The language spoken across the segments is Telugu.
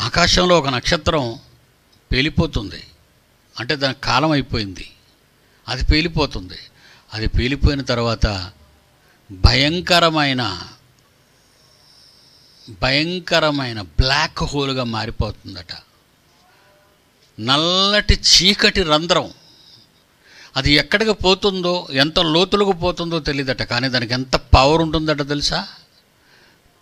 ఆకాశంలో ఒక నక్షత్రం పేలిపోతుంది, అంటే దాని కాలం అయిపోయింది, అది పేలిపోతుంది. అది పేలిపోయిన తర్వాత భయంకరమైన బ్లాక్ హోల్గా మారిపోతుందట. నల్లటి చీకటి రంధ్రం. అది ఎక్కడికి పోతుందో, ఎంత లోతులకు పోతుందో తెలియదట, కానీ దానికి ఎంత పవర్ ఉంటుందట తెలుసా?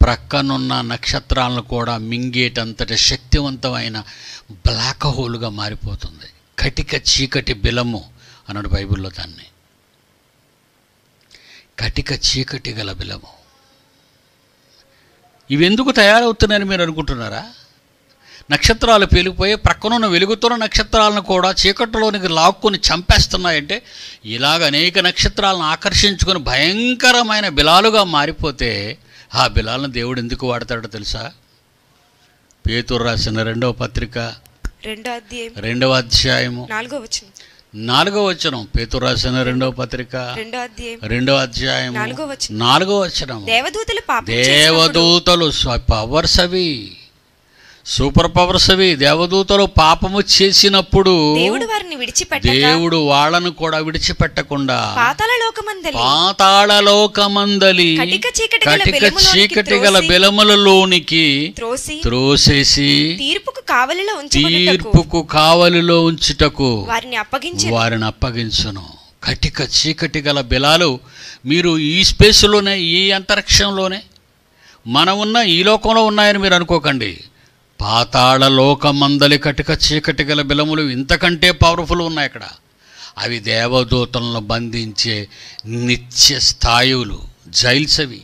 ప్రక్కనున్న నక్షత్రాలను కూడా మింగేటంతటి శక్తివంతమైన బ్లాక్ హోల్గా మారిపోతుంది. కటిక చీకటి బిలము అన్నాడు బైబిల్లో దాన్ని. కటిక చీకటి గల బిలము. ఇవి ఎందుకు తయారవుతున్నాయని మీరు అనుకుంటున్నారా? నక్షత్రాలు పేలిపోయి ప్రక్కనున్న వెలుగుతున్న నక్షత్రాలను కూడా చీకటిలోనికి లాక్కుని చంపేస్తున్నాయంటే, ఇలాగ అనేక నక్షత్రాలను ఆకర్షించుకొని భయంకరమైన బిలాలుగా మారిపోతే ఆ బిలాలను దేవుడు ఎందుకు వాడతాడో తెలుసా? పేతురు రాసిన 2వ పత్రిక 2వ అధ్యాయము 4వ వచనం. పేతురు రాసిన 2వ పత్రిక 2వ అధ్యాయము 4వ వచనం. దేవదూతలు పవర్స్ అవి, సూపర్ పవర్స్ అవి. దేవదూతలు పాపము చేసినప్పుడు దేవుడు వాళ్ళను కూడా విడిచిపెట్టకుండా పాతాళలోకమందలి కటిక చీకటి గల బిలములలోనికి త్రోసేసి తీర్పుకు కావలిలో ఉంచుటకు వారిని అప్పగించును. కటిక చీకటి గల బిలాలు మీరు ఈ స్పేస్లోనే, ఈ అంతరిక్షంలోనే, మనం ఉన్న ఈ లోకంలో ఉన్నాయని మీరు అనుకోకండి. పాతాళలోకమందలి కటిక చీకటి గల బిలములు ఇంతకంటే పవర్ఫుల్ ఉన్నాయి అక్కడ. అవి దేవదూతలను బంధించే నిత్య స్థాయువులు, జైల్స్ అవి.